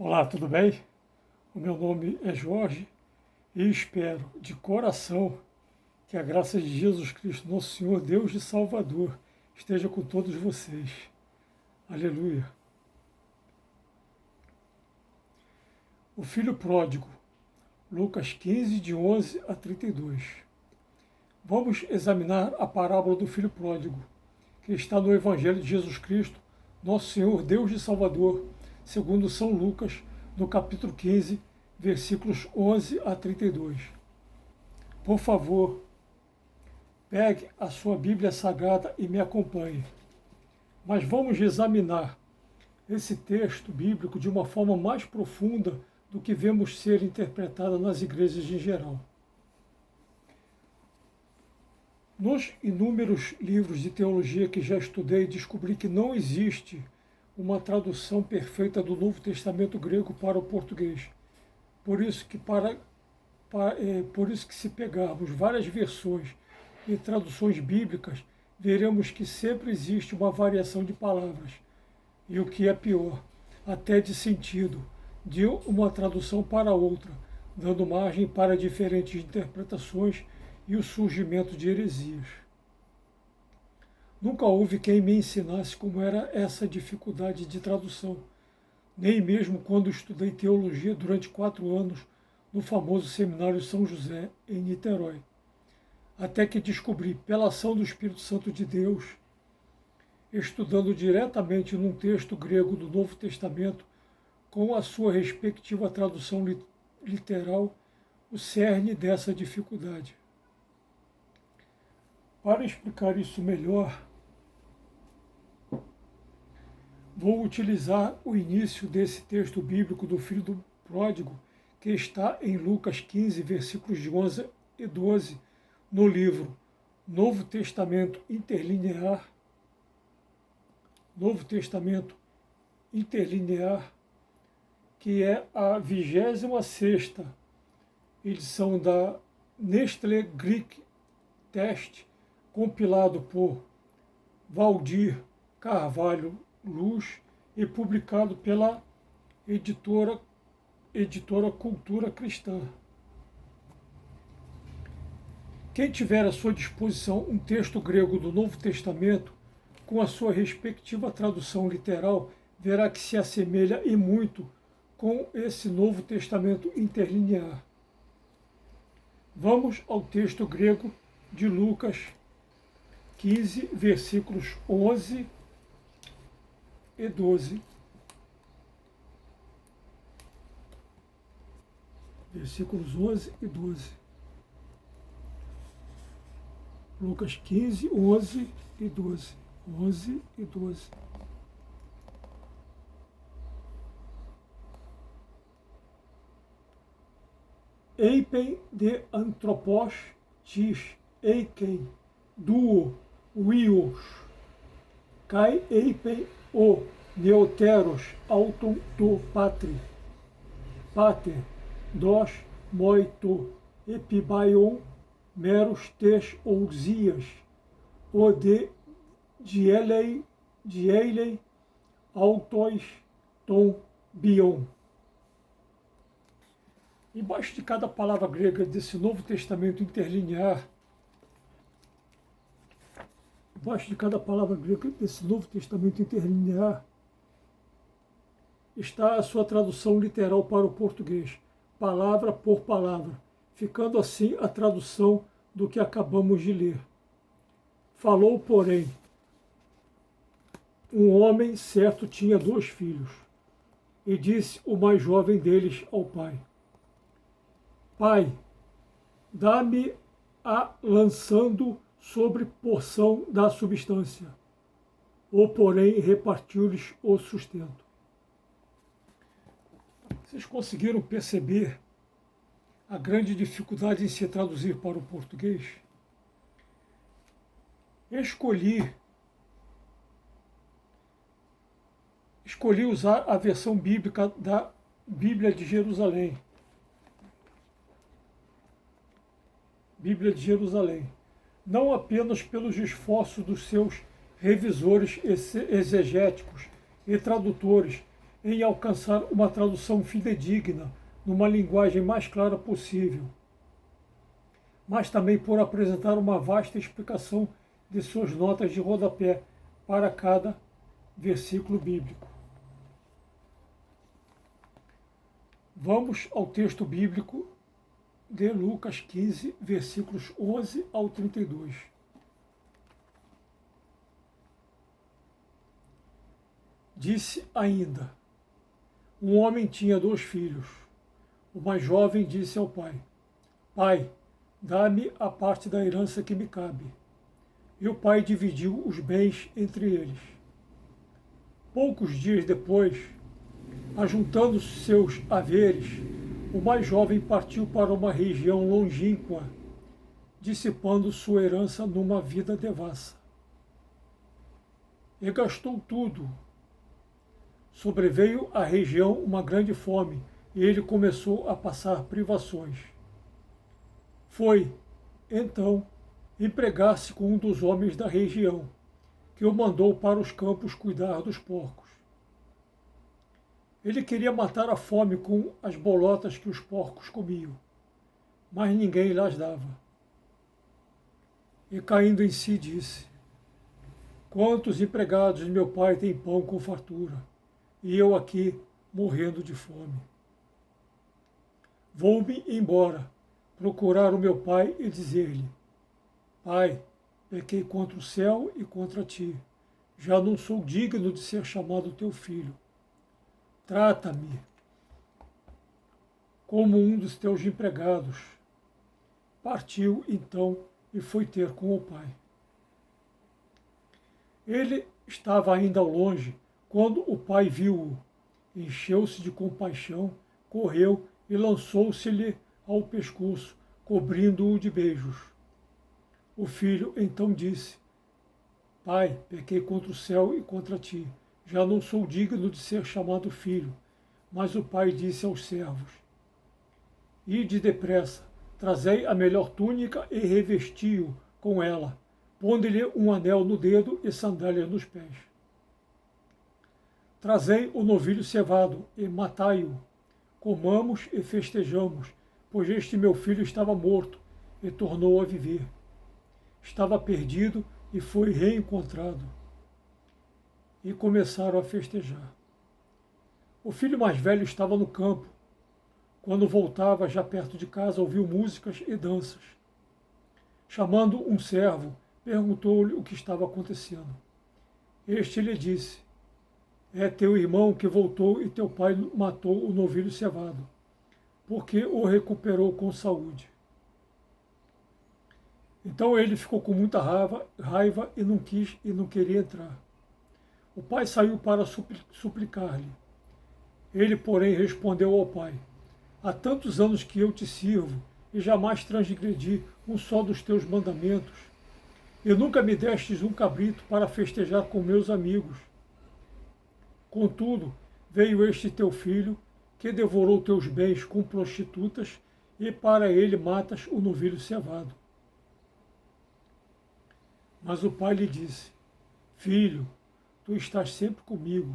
Olá, tudo bem? O meu nome é Jorge e espero de coração que a graça de Jesus Cristo, nosso Senhor, Deus de Salvador, esteja com todos vocês. Aleluia. O filho pródigo, Lucas 15, de 11 a 32. Vamos examinar a parábola do filho pródigo, que está no Evangelho de Jesus Cristo, nosso Senhor, Deus de Salvador, segundo São Lucas, no capítulo 15, versículos 11 a 32. Por favor, pegue a sua Bíblia Sagrada e me acompanhe. Mas vamos examinar esse texto bíblico de uma forma mais profunda do que vemos ser interpretada nas igrejas em geral. Nos inúmeros livros de teologia que já estudei, descobri que não existe uma tradução perfeita do Novo Testamento grego para o português. Por isso que, se pegarmos várias versões e traduções bíblicas, veremos que sempre existe uma variação de palavras. E o que é pior, até de sentido, de uma tradução para outra, dando margem para diferentes interpretações e o surgimento de heresias. Nunca houve quem me ensinasse como era essa dificuldade de tradução, nem mesmo quando estudei teologia durante 4 anos no famoso Seminário São José, em Niterói. Até que descobri, pela ação do Espírito Santo de Deus, estudando diretamente num texto grego do Novo Testamento, com a sua respectiva tradução literal, o cerne dessa dificuldade. Para explicar isso melhor, vou utilizar o início desse texto bíblico do filho do pródigo, que está em Lucas 15, versículos de 11 e 12, no livro Novo Testamento Interlinear, que é a 26ª edição da Nestlé Greek Text, compilado por Valdir Carvalho Luz e publicado pela editora Cultura Cristã. Quem tiver à sua disposição um texto grego do Novo Testamento, com a sua respectiva tradução literal, verá que se assemelha e muito com esse Novo Testamento interlinear. Vamos ao texto grego de Lucas 15, versículos 11 e 12. Versículos 11 e 12. Lucas 15, 11 e 12. 11 e 12. Eipen de anthropos tis eiken duo uios kai eipen o neoteros auton to pater dos moito epibaion meros tes ousias o de dielei autos ton bion. Embaixo de cada palavra grega desse Novo Testamento interlinear, está a sua tradução literal para o português, palavra por palavra, ficando assim a tradução do que acabamos de ler. Falou, porém, um homem certo tinha 2 filhos, e disse o mais jovem deles ao pai: Pai, dá-me a lançando sobre porção da substância. Ou, porém, repartiu-lhes o sustento. Vocês conseguiram perceber a grande dificuldade em se traduzir para o português? Escolhi usar a versão bíblica da Bíblia de Jerusalém. Não apenas pelos esforços dos seus revisores exegéticos e tradutores em alcançar uma tradução fidedigna numa linguagem mais clara possível, mas também por apresentar uma vasta explicação de suas notas de rodapé para cada versículo bíblico. Vamos ao texto bíblico de Lucas 15, versículos 11 ao 32. Disse ainda: um homem tinha 2 filhos. O mais jovem disse ao pai: Pai, dá-me a parte da herança que me cabe. E o pai dividiu os bens entre eles. Poucos dias depois, ajuntando seus haveres, o mais jovem partiu para uma região longínqua, dissipando sua herança numa vida devassa. E gastou tudo. Sobreveio à região uma grande fome, e ele começou a passar privações. Foi, então, empregar-se com um dos homens da região, que o mandou para os campos cuidar dos porcos. Ele queria matar a fome com as bolotas que os porcos comiam, mas ninguém lhes dava. E caindo em si disse: quantos empregados de meu pai têm pão com fartura, e eu aqui morrendo de fome? Vou-me embora, procurar o meu pai e dizer-lhe: Pai, pequei contra o céu e contra ti. Já não sou digno de ser chamado teu filho. Trata-me como um dos teus empregados. Partiu, então, e foi ter com o pai. Ele estava ainda ao longe, quando o pai viu-o. Encheu-se de compaixão, correu e lançou-se-lhe ao pescoço, cobrindo-o de beijos. O filho então disse: Pai, pequei contra o céu e contra ti. Já não sou digno de ser chamado filho. Mas o pai disse aos servos: Ide depressa, trazei a melhor túnica e revesti-o com ela, pondo-lhe um anel no dedo e sandálias nos pés. Trazei o novilho cevado e matai-o. Comamos e festejamos, pois este meu filho estava morto e tornou a viver. Estava perdido e foi reencontrado. E começaram a festejar. O filho mais velho estava no campo. Quando voltava, já perto de casa, ouviu músicas e danças. Chamando um servo, perguntou-lhe o que estava acontecendo. Este lhe disse: É teu irmão que voltou e teu pai matou o novilho cevado, porque o recuperou com saúde. Então ele ficou com muita raiva e não queria entrar. O pai saiu para suplicar-lhe. Ele, porém, respondeu ao pai: Há tantos anos que eu te sirvo e jamais transgredi um só dos teus mandamentos. E nunca me destes um cabrito para festejar com meus amigos. Contudo, veio este teu filho, que devorou teus bens com prostitutas, e para ele matas o novilho cevado. Mas o pai lhe disse: Filho, tu estás sempre comigo,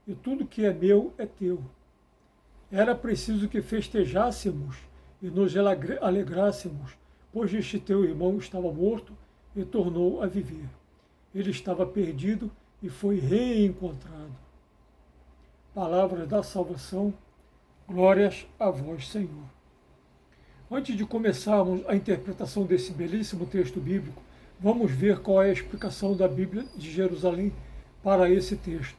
e tudo que é meu é teu. Era preciso que festejássemos e nos alegrássemos, pois este teu irmão estava morto e tornou a viver. Ele estava perdido e foi reencontrado. Palavras da salvação, glórias a vós, Senhor. Antes de começarmos a interpretação desse belíssimo texto bíblico, vamos ver qual é a explicação da Bíblia de Jerusalém para esse texto.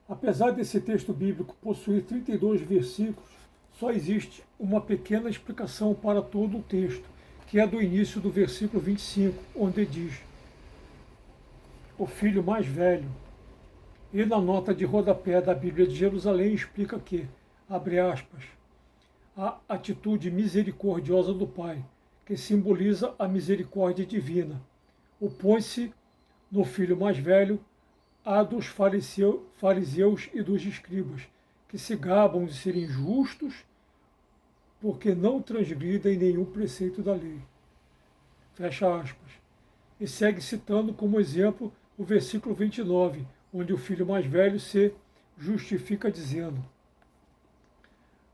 Apesar desse texto bíblico possuir 32 versículos, só existe uma pequena explicação para todo o texto, que é do início do versículo 25, onde diz: o filho mais velho. E na nota de rodapé da Bíblia de Jerusalém explica que, abre aspas, a atitude misericordiosa do Pai, que simboliza a misericórdia divina, opõe-se no filho mais velho a dos fariseus e dos escribas, que se gabam de serem justos porque não transgridem nenhum preceito da lei. fecha aspas. E segue citando como exemplo o versículo 29, onde o filho mais velho se justifica dizendo: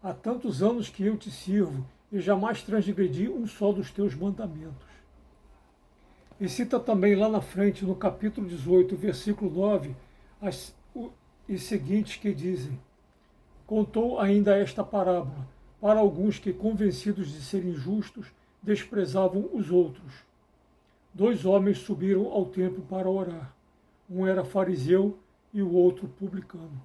há tantos anos que eu te sirvo e jamais transgredi um só dos teus mandamentos. E cita também lá na frente, no capítulo 18, versículo 9, e seguintes que dizem: contou ainda esta parábola para alguns que, convencidos de serem justos, desprezavam os outros. 2 homens subiram ao templo para orar. Um era fariseu e o outro publicano.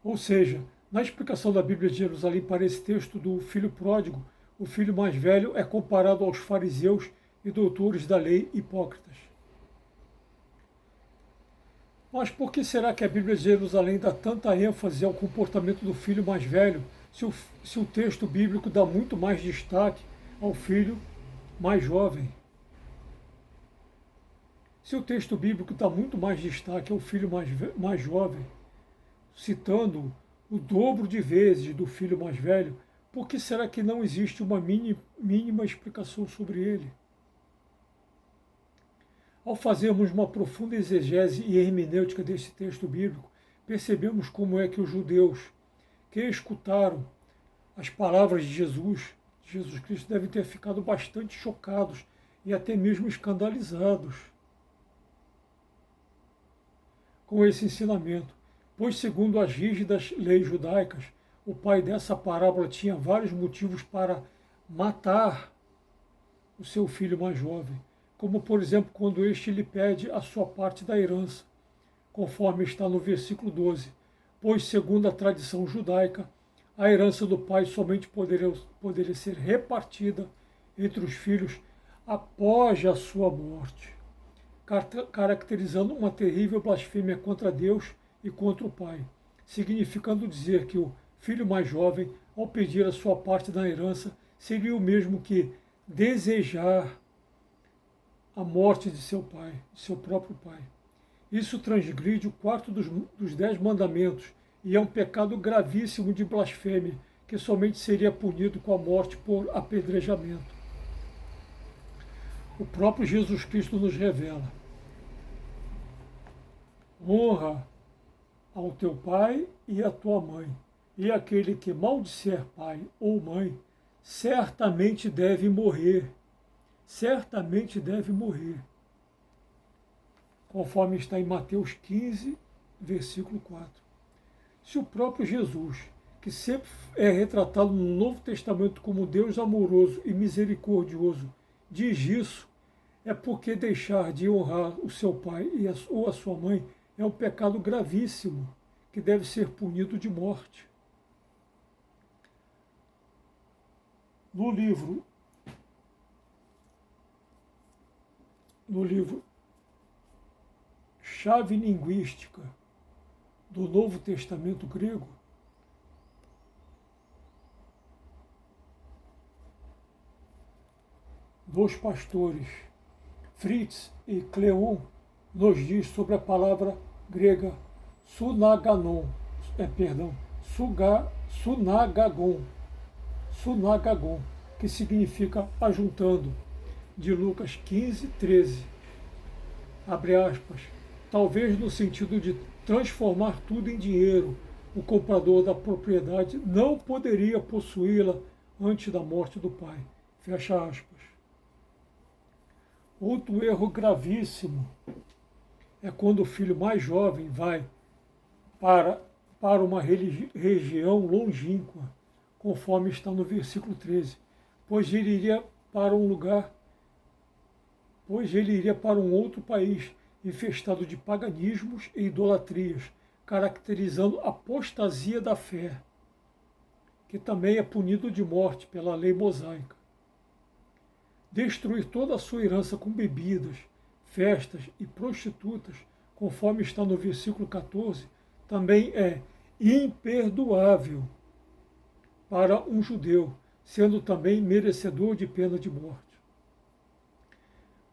Ou seja, na explicação da Bíblia de Jerusalém para esse texto do filho pródigo, o filho mais velho é comparado aos fariseus e doutores da lei hipócritas. Mas por que será que a Bíblia de Jerusalém dá tanta ênfase ao comportamento do filho mais velho, se o texto bíblico dá muito mais destaque ao filho mais jovem? Se o texto bíblico dá muito mais destaque ao filho mais jovem, citando o dobro de vezes do filho mais velho, por que será que não existe uma mínima explicação sobre ele? Ao fazermos uma profunda exegese e hermenêutica desse texto bíblico, percebemos como é que os judeus que escutaram as palavras de Jesus Cristo, devem ter ficado bastante chocados e até mesmo escandalizados com esse ensinamento, pois, segundo as rígidas leis judaicas, o pai dessa parábola tinha vários motivos para matar o seu filho mais jovem, como, por exemplo, quando este lhe pede a sua parte da herança, conforme está no versículo 12, pois, segundo a tradição judaica, a herança do pai somente poderia ser repartida entre os filhos após a sua morte, caracterizando uma terrível blasfêmia contra Deus e contra o pai, significando dizer que o filho mais jovem, ao pedir a sua parte da herança, seria o mesmo que desejar a morte de seu pai, de seu próprio pai. Isso transgride o quarto dos 10 mandamentos e é um pecado gravíssimo de blasfêmia, que somente seria punido com a morte por apedrejamento. O próprio Jesus Cristo nos revela: honra ao teu pai e à tua mãe, e aquele que maldisser pai ou mãe, certamente deve morrer. Certamente deve morrer. Conforme está em Mateus 15, versículo 4. Se o próprio Jesus, que sempre é retratado no Novo Testamento como Deus amoroso e misericordioso, diz isso, é porque deixar de honrar o seu pai ou a sua mãe é um pecado gravíssimo, que deve ser punido de morte. No livro Chave Linguística do Novo Testamento Grego, dos pastores Fritz e Cleon, nos diz sobre a palavra grega sunagagon, que significa ajuntando, de Lucas 15, 13. Abre aspas. Talvez no sentido de transformar tudo em dinheiro, o comprador da propriedade não poderia possuí-la antes da morte do pai. Fecha aspas. Outro erro gravíssimo é quando o filho mais jovem vai para uma região longínqua, conforme está no versículo 13, pois ele iria para um outro país infestado de paganismos e idolatrias, caracterizando a apostasia da fé, que também é punido de morte pela lei mosaica. Destruir toda a sua herança com bebidas, festas e prostitutas, conforme está no versículo 14, também é imperdoável para um judeu, sendo também merecedor de pena de morte.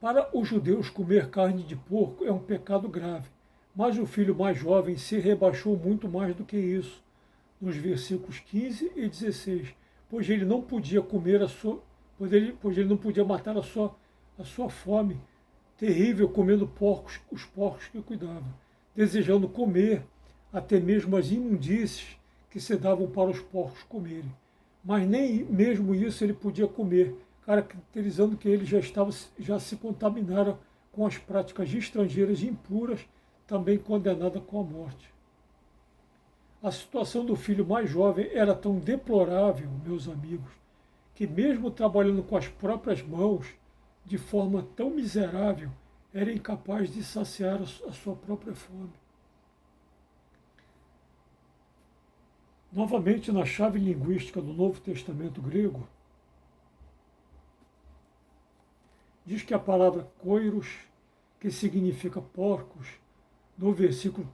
Para os judeus, comer carne de porco é um pecado grave, mas o filho mais jovem se rebaixou muito mais do que isso, nos versículos 15 e 16, pois ele não podia comer pois ele não podia matar a sua fome terrível, comendo porcos, os porcos que cuidava, desejando comer até mesmo as imundícies que se davam para os porcos comerem. Mas nem mesmo isso ele podia comer, caracterizando que ele já se contaminara com as práticas estrangeiras impuras, também condenada com a morte. A situação do filho mais jovem era tão deplorável, meus amigos, que mesmo trabalhando com as próprias mãos, de forma tão miserável, era incapaz de saciar a sua própria fome. Novamente, na chave linguística do Novo Testamento grego, diz que a palavra koiros, que significa porcos, no versículo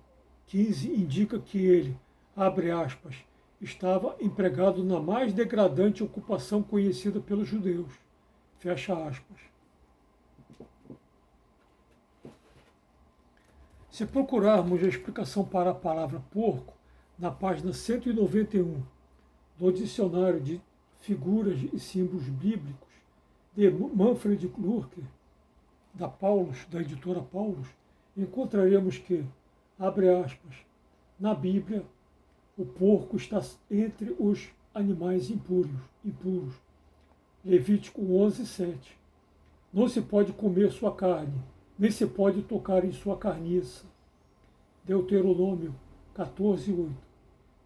15, indica que ele, abre aspas, estava empregado na mais degradante ocupação conhecida pelos judeus, fecha aspas. Se procurarmos a explicação para a palavra porco, na página 191 do Dicionário de Figuras e Símbolos Bíblicos, de Manfred Lurker, da editora Paulus, encontraremos que, abre aspas, na Bíblia, o porco está entre os animais impuros. Levítico 11, 7. Não se pode comer sua carne, nem se pode tocar em sua carniça. Deuteronômio 14, 8.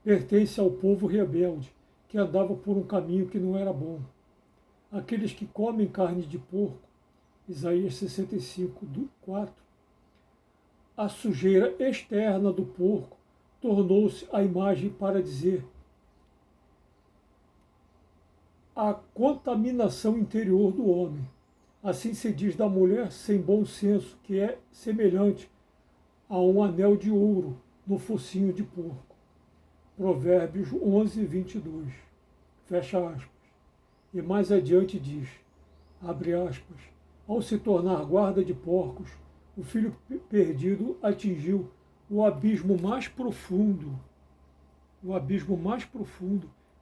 Pertence ao povo rebelde, que andava por um caminho que não era bom. Aqueles que comem carne de porco, Isaías 65, 4. A sujeira externa do porco tornou-se a imagem para dizer a contaminação interior do homem. Assim se diz da mulher sem bom senso, que é semelhante a um anel de ouro no focinho de porco. Provérbios 11, 22. Fecha aspas. E mais adiante diz, abre aspas, ao se tornar guarda de porcos, o filho perdido atingiu o abismo mais profundo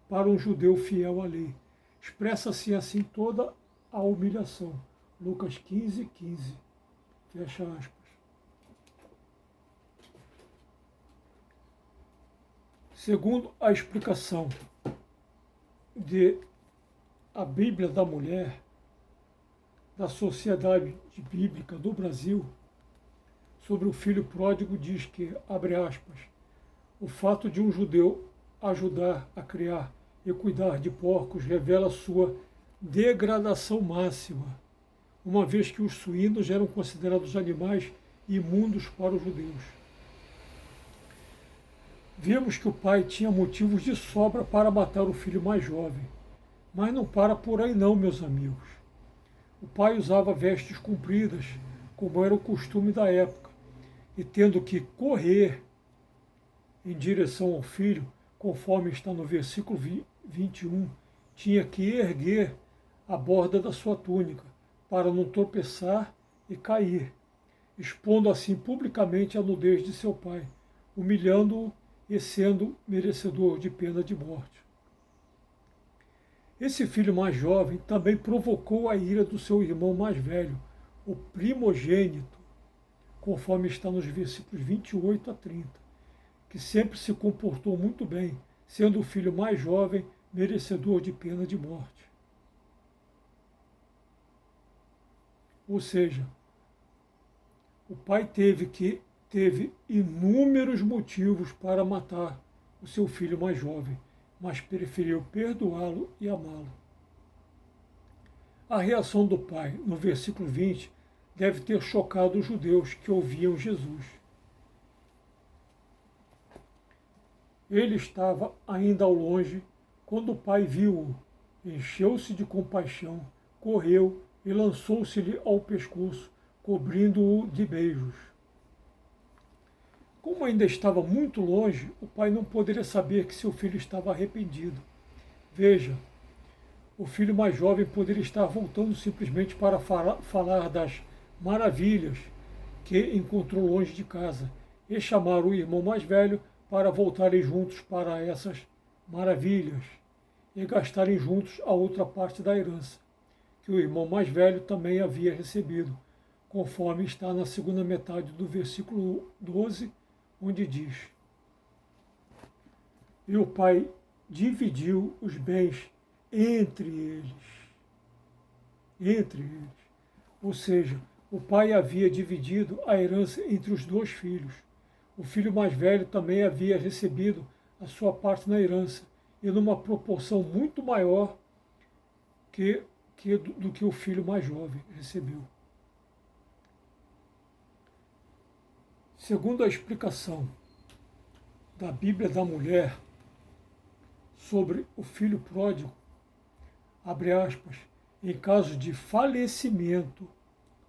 para um judeu fiel à lei. Expressa-se assim toda a humilhação. Lucas 15, 15. Fecha aspas. Segundo a explicação de a Bíblia da Mulher, da Sociedade Bíblica do Brasil, sobre o filho pródigo, diz que, abre aspas, o fato de um judeu ajudar a criar e cuidar de porcos revela sua degradação máxima, uma vez que os suínos eram considerados animais imundos para os judeus. Vemos que o pai tinha motivos de sobra para matar o filho mais jovem. Mas não para por aí não, meus amigos. O pai usava vestes compridas, como era o costume da época, e tendo que correr em direção ao filho, conforme está no versículo 21, tinha que erguer a borda da sua túnica, para não tropeçar e cair, expondo assim publicamente a nudez de seu pai, humilhando-o e sendo merecedor de pena de morte. Esse filho mais jovem também provocou a ira do seu irmão mais velho, o primogênito, conforme está nos versículos 28 a 30, que sempre se comportou muito bem, sendo o filho mais jovem merecedor de pena de morte. Ou seja, o pai teve inúmeros motivos para matar o seu filho mais jovem, mas preferiu perdoá-lo e amá-lo. A reação do pai, no versículo 20, deve ter chocado os judeus que ouviam Jesus. Ele estava ainda ao longe quando o pai viu-o, encheu-se de compaixão, correu e lançou-se-lhe ao pescoço, cobrindo-o de beijos. Como ainda estava muito longe, o pai não poderia saber que seu filho estava arrependido. Veja, o filho mais jovem poderia estar voltando simplesmente para falar das maravilhas que encontrou longe de casa e chamar o irmão mais velho para voltarem juntos para essas maravilhas e gastarem juntos a outra parte da herança. que o irmão mais velho também havia recebido, conforme está na segunda metade do versículo 12, onde diz: E o pai dividiu os bens entre eles. Entre eles. Ou seja, o pai havia dividido a herança entre os dois filhos. O filho mais velho também havia recebido a sua parte na herança, e numa proporção muito maior do que o filho mais jovem recebeu. Segundo a explicação da Bíblia da Mulher sobre o filho pródigo, abre aspas, em caso de falecimento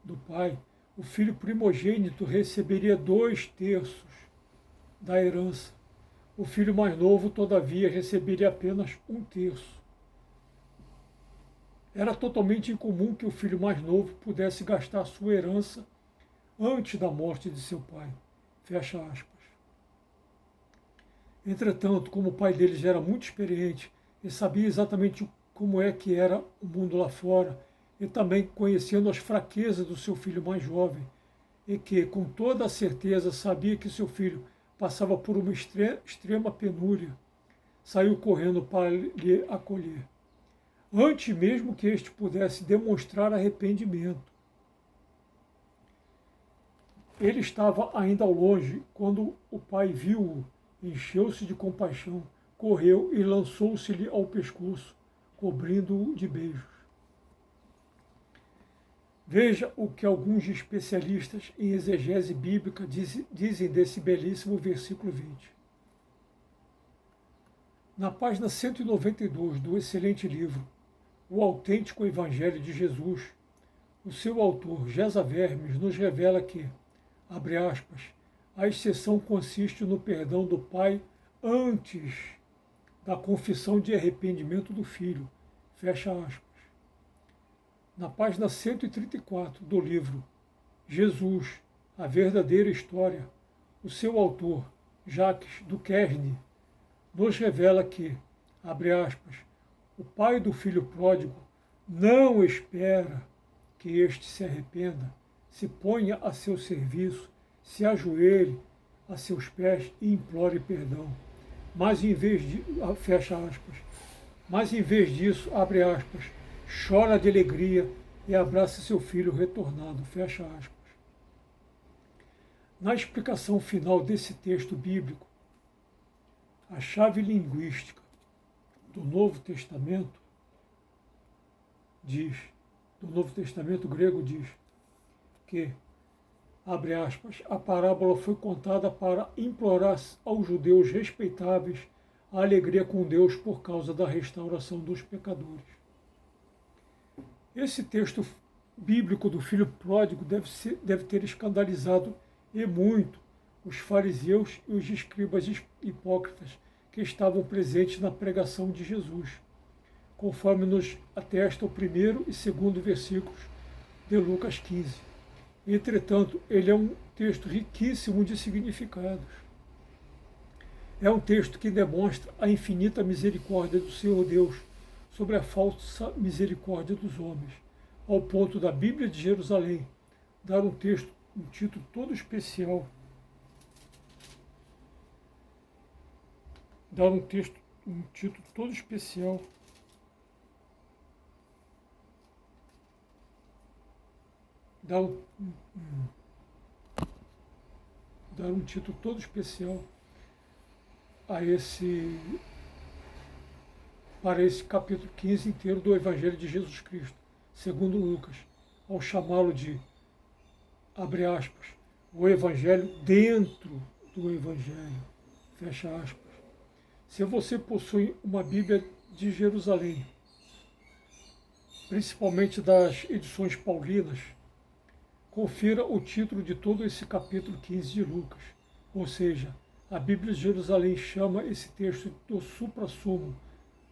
do pai, o filho primogênito receberia 2/3 da herança. O filho mais novo, todavia, receberia apenas 1/3. Era totalmente incomum que o filho mais novo pudesse gastar sua herança antes da morte de seu pai. Fecha aspas. Entretanto, como o pai deles era muito experiente e sabia exatamente como é que era o mundo lá fora, e também conhecendo as fraquezas do seu filho mais jovem, e que, com toda a certeza, sabia que seu filho passava por uma extrema penúria, saiu correndo para lhe acolher, antes mesmo que este pudesse demonstrar arrependimento. Ele estava ainda ao longe quando o pai viu-o, encheu-se de compaixão, correu e lançou-se-lhe ao pescoço, cobrindo-o de beijos. Veja o que alguns especialistas em exegese bíblica dizem desse belíssimo versículo 20. Na página 192 do excelente livro O Autêntico Evangelho de Jesus, o seu autor, Gesa Vermes, nos revela que, abre aspas, a exceção consiste no perdão do pai antes da confissão de arrependimento do filho, fecha aspas. Na página 134 do livro Jesus, a verdadeira história, o seu autor, Jacques Duquesne, nos revela que, abre aspas, o pai do filho pródigo não espera que este se arrependa, se ponha a seu serviço, se ajoelhe a seus pés e implore perdão. Mas em vez de, fecha aspas, mas em vez disso, abre aspas, chora de alegria e abraça seu filho retornado, fecha aspas. Na explicação final desse texto bíblico, a chave linguística do Novo Testamento diz, do Novo Testamento grego diz que, abre aspas, a parábola foi contada para implorar aos judeus respeitáveis a alegria com Deus por causa da restauração dos pecadores. Esse texto bíblico do filho pródigo deve ter escandalizado e muito os fariseus e os escribas hipócritas que estavam presentes na pregação de Jesus, conforme nos atesta o primeiro e segundo versículos de Lucas 15. Entretanto, ele é um texto riquíssimo de significados. É um texto que demonstra a infinita misericórdia do Senhor Deus sobre a falsa misericórdia dos homens, ao ponto da Bíblia de Jerusalém dar um título todo especial, um título todo especial dar um título todo especial para esse capítulo 15 inteiro do Evangelho de Jesus Cristo, segundo Lucas, ao chamá-lo de, abre aspas, o Evangelho dentro do Evangelho, fecha aspas. Se você possui uma Bíblia de Jerusalém, principalmente das edições paulinas, confira o título de todo esse capítulo 15 de Lucas, ou seja, a Bíblia de Jerusalém chama esse texto do suprassumo,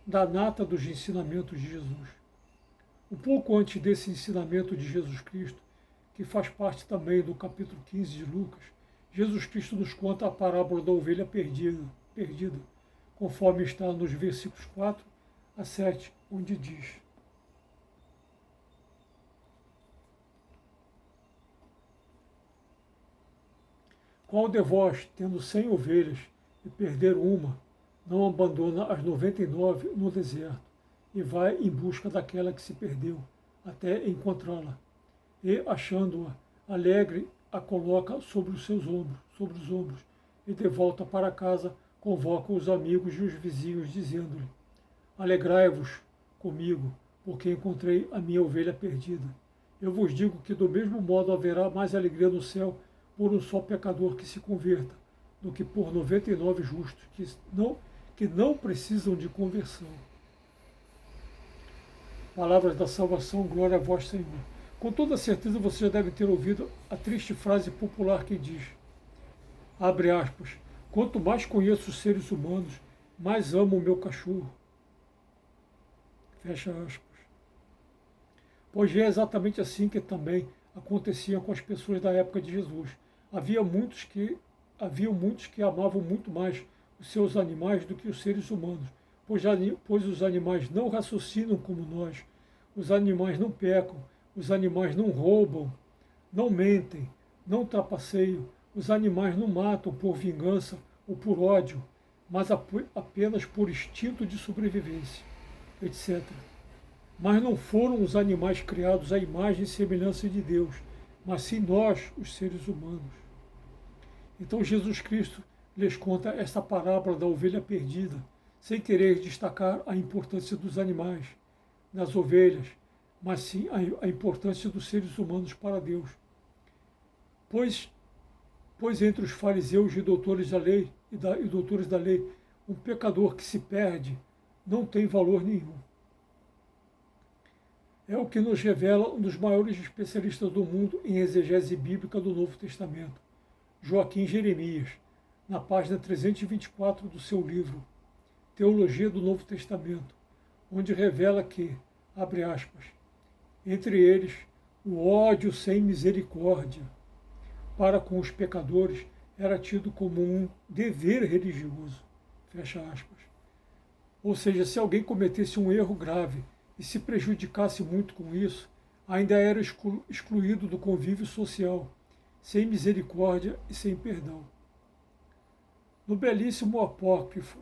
da nata dos ensinamentos de Jesus. Um pouco antes desse ensinamento de Jesus Cristo, que faz parte também do capítulo 15 de Lucas, Jesus Cristo nos conta a parábola da ovelha perdida, conforme está nos versículos 4 a 7, onde diz: Qual de vós, tendo 100 ovelhas e perder uma, não abandona as 99 no deserto e vai em busca daquela que se perdeu, até encontrá-la? E, achando-a, alegre, a coloca sobre os seus ombros, sobre os ombros, e de volta para casa convoca os amigos e os vizinhos, dizendo-lhe: Alegrai-vos comigo, porque encontrei a minha ovelha perdida. Eu vos digo que do mesmo modo haverá mais alegria no céu por um só pecador que se converta, do que por 99 justos que não precisam de conversão. Palavras da salvação, glória a vós, Senhor. Com toda certeza você já deve ter ouvido a triste frase popular que diz, abre aspas, quanto mais conheço os seres humanos, mais amo o meu cachorro. Fecha aspas. Pois é exatamente assim que também acontecia com as pessoas da época de Jesus. Havia muitos que amavam muito mais os seus animais do que os seres humanos, pois os animais não raciocinam como nós, os animais não pecam, os animais não roubam, não mentem, não trapaceiam, os animais não matam por vingança ou por ódio, mas apenas por instinto de sobrevivência, etc. Mas não foram os animais criados à imagem e semelhança de Deus, mas sim nós, os seres humanos. Então Jesus Cristo lhes conta esta parábola da ovelha perdida, sem querer destacar a importância dos animais, das ovelhas, mas sim a importância dos seres humanos para Deus. Pois entre os fariseus e doutores da lei, e doutores da lei, um pecador que se perde não tem valor nenhum. É o que nos revela um dos maiores especialistas do mundo em exegese bíblica do Novo Testamento, Joaquim Jeremias, na página 324 do seu livro Teologia do Novo Testamento, onde revela que, abre aspas, entre eles, o ódio sem misericórdia para com os pecadores era tido como um dever religioso, fecha aspas. Ou seja, se alguém cometesse um erro grave e se prejudicasse muito com isso, ainda era excluído do convívio social, sem misericórdia e sem perdão. No belíssimo apócrifo,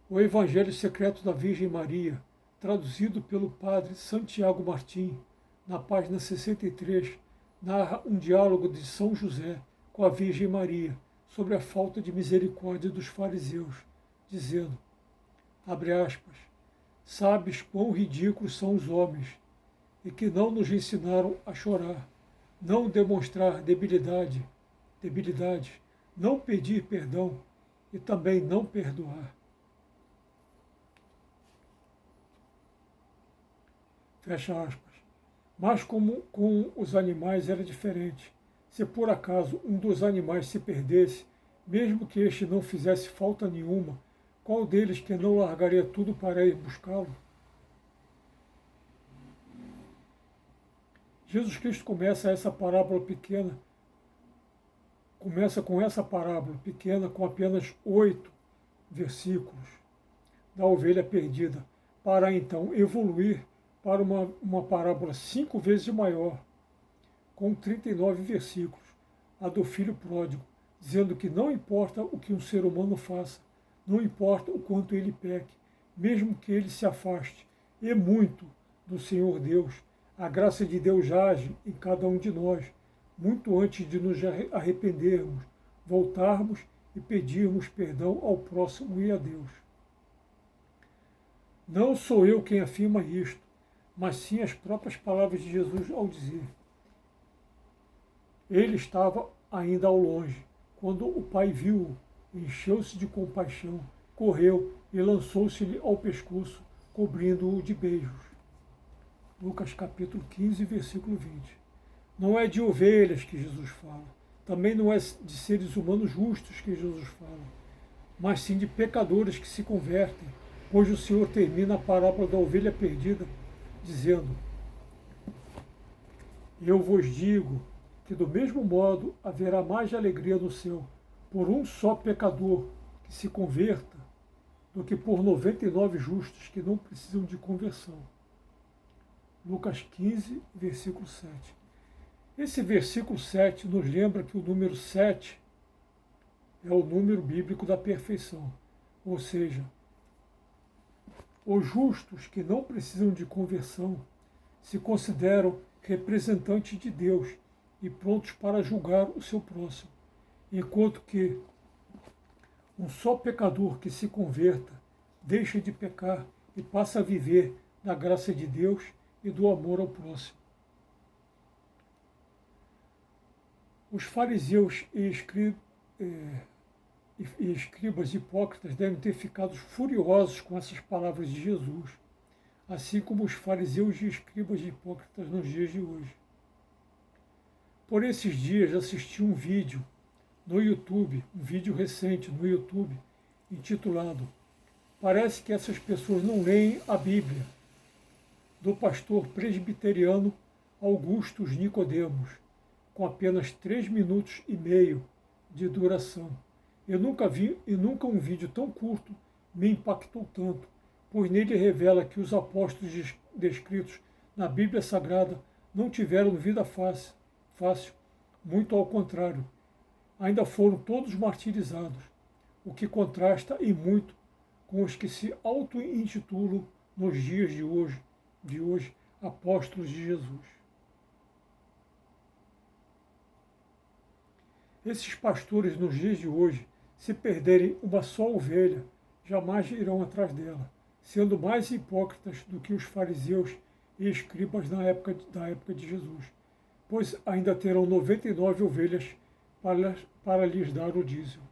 o Evangelho Secreto da Virgem Maria, traduzido pelo padre Santiago Martim, na página 63, narra um diálogo de São José com a Virgem Maria sobre a falta de misericórdia dos fariseus, dizendo, abre aspas, sabes quão ridículos são os homens, e que não nos ensinaram a chorar, não demonstrar debilidades, não pedir perdão e também não perdoar. Fecha aspas. Mas como com os animais era diferente. Se por acaso um dos animais se perdesse, mesmo que este não fizesse falta nenhuma, qual deles que não largaria tudo para ir buscá-lo? Jesus Cristo começa com essa parábola pequena com apenas 8 versículos da ovelha perdida, para então evoluir para uma parábola 5 vezes maior, com 39 versículos, a do filho pródigo, dizendo que não importa o que um ser humano faça, não importa o quanto ele peque, mesmo que ele se afaste, e muito do Senhor Deus, a graça de Deus age em cada um de nós, muito antes de nos arrependermos, voltarmos e pedirmos perdão ao próximo e a Deus. Não sou eu quem afirma isto, mas sim as próprias palavras de Jesus ao dizer. Ele estava ainda ao longe, quando o pai viu-o, encheu-se de compaixão, correu e lançou-se-lhe ao pescoço, cobrindo-o de beijos. Lucas capítulo 15, versículo 20. Não é de ovelhas que Jesus fala, também não é de seres humanos justos que Jesus fala, mas sim de pecadores que se convertem, pois o Senhor termina a parábola da ovelha perdida dizendo, eu vos digo que do mesmo modo haverá mais alegria no céu por um só pecador que se converta do que por 99 justos que não precisam de conversão. Lucas 15, versículo 7. Esse versículo 7 nos lembra que o número 7 é o número bíblico da perfeição, ou seja, os justos que não precisam de conversão se consideram representantes de Deus e prontos para julgar o seu próximo, enquanto que um só pecador que se converta deixa de pecar e passa a viver da graça de Deus e do amor ao próximo. Os fariseus e escribas hipócritas devem ter ficado furiosos com essas palavras de Jesus, assim como os fariseus e escribas hipócritas nos dias de hoje. Por esses dias assisti um vídeo no YouTube, um vídeo recente no YouTube, intitulado "Parece que essas pessoas não leem a Bíblia", do pastor presbiteriano Augustus Nicodemos, com apenas 3 minutos e meio de duração. Eu nunca um vídeo tão curto me impactou tanto, pois nele revela que os apóstolos descritos na Bíblia Sagrada não tiveram vida fácil, muito ao contrário. Ainda foram todos martirizados, o que contrasta e muito com os que se auto-intitulam nos dias de hoje, apóstolos de Jesus. Esses pastores nos dias de hoje, se perderem uma só ovelha, jamais irão atrás dela, sendo mais hipócritas do que os fariseus e escribas da época de Jesus, pois ainda terão 99 ovelhas para lhes dar o dízimo.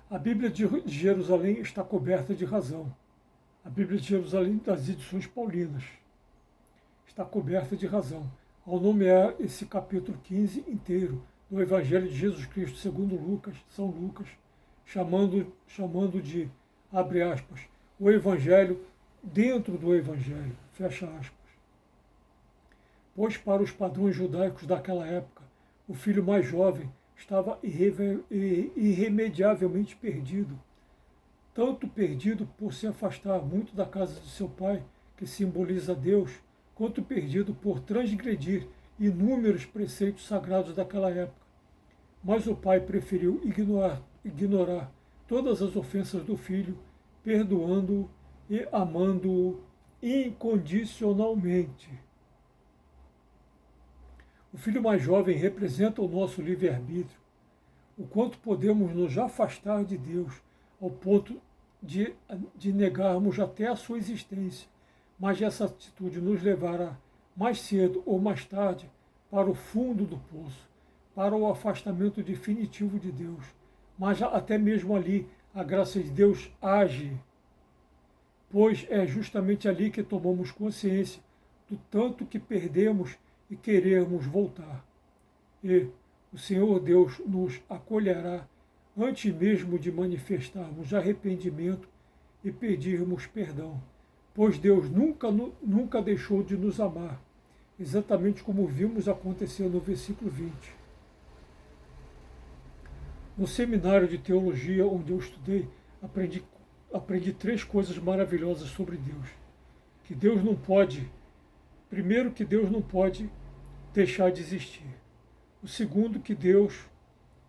A Bíblia de Jerusalém está coberta de razão. A Bíblia de Jerusalém das edições paulinas está coberta de razão, ao nomear esse capítulo 15 inteiro do Evangelho de Jesus Cristo segundo São Lucas, chamando de, abre aspas, o Evangelho dentro do Evangelho, fecha aspas. Pois para os padrões judaicos daquela época, o filho mais jovem estava irremediavelmente perdido, tanto perdido por se afastar muito da casa de seu pai, que simboliza Deus, quanto perdido por transgredir inúmeros preceitos sagrados daquela época. Mas o pai preferiu ignorar todas as ofensas do filho, perdoando-o e amando-o incondicionalmente. O filho mais jovem representa o nosso livre-arbítrio, o quanto podemos nos afastar de Deus, ao ponto de negarmos até a sua existência, mas essa atitude nos levará, mais cedo ou mais tarde, para o fundo do poço, para o afastamento definitivo de Deus. Mas até mesmo ali, a graça de Deus age, pois é justamente ali que tomamos consciência do tanto que perdemos e queremos voltar. E o Senhor Deus nos acolherá antes mesmo de manifestarmos arrependimento e pedirmos perdão, pois Deus nunca deixou de nos amar, exatamente como vimos acontecer no versículo 20. No seminário de teologia onde eu estudei, aprendi 3 coisas maravilhosas sobre Deus. Que Deus não pode, primeiro, que Deus não pode deixar de existir. O segundo, que Deus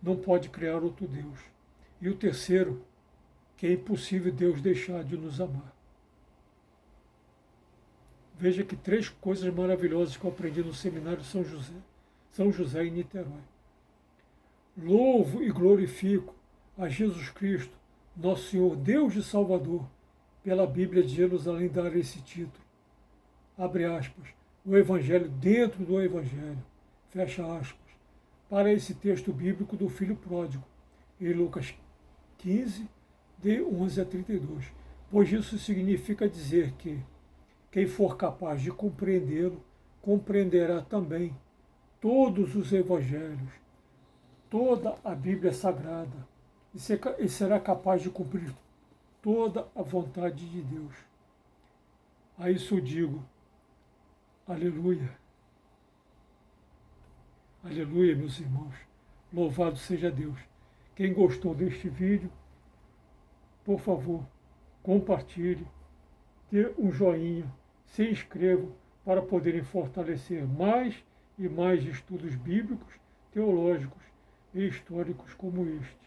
não pode criar outro Deus. E o terceiro, que é impossível Deus deixar de nos amar. Veja que 3 coisas maravilhosas que eu aprendi no seminário de São José em Niterói. Louvo e glorifico a Jesus Cristo, nosso Senhor, Deus e Salvador, pela Bíblia de Jerusalém dar esse título. Abre aspas, o Evangelho dentro do Evangelho, fecha aspas, para esse texto bíblico do Filho Pródigo, em Lucas 15, de 11 a 32, pois isso significa dizer que quem for capaz de compreendê-lo, compreenderá também todos os Evangelhos, toda a Bíblia Sagrada, e será capaz de cumprir toda a vontade de Deus. A isso eu digo, aleluia. Aleluia, meus irmãos. Louvado seja Deus. Quem gostou deste vídeo, por favor, compartilhe, dê um joinha, se inscrevam para poderem fortalecer mais e mais estudos bíblicos, teológicos e históricos como este.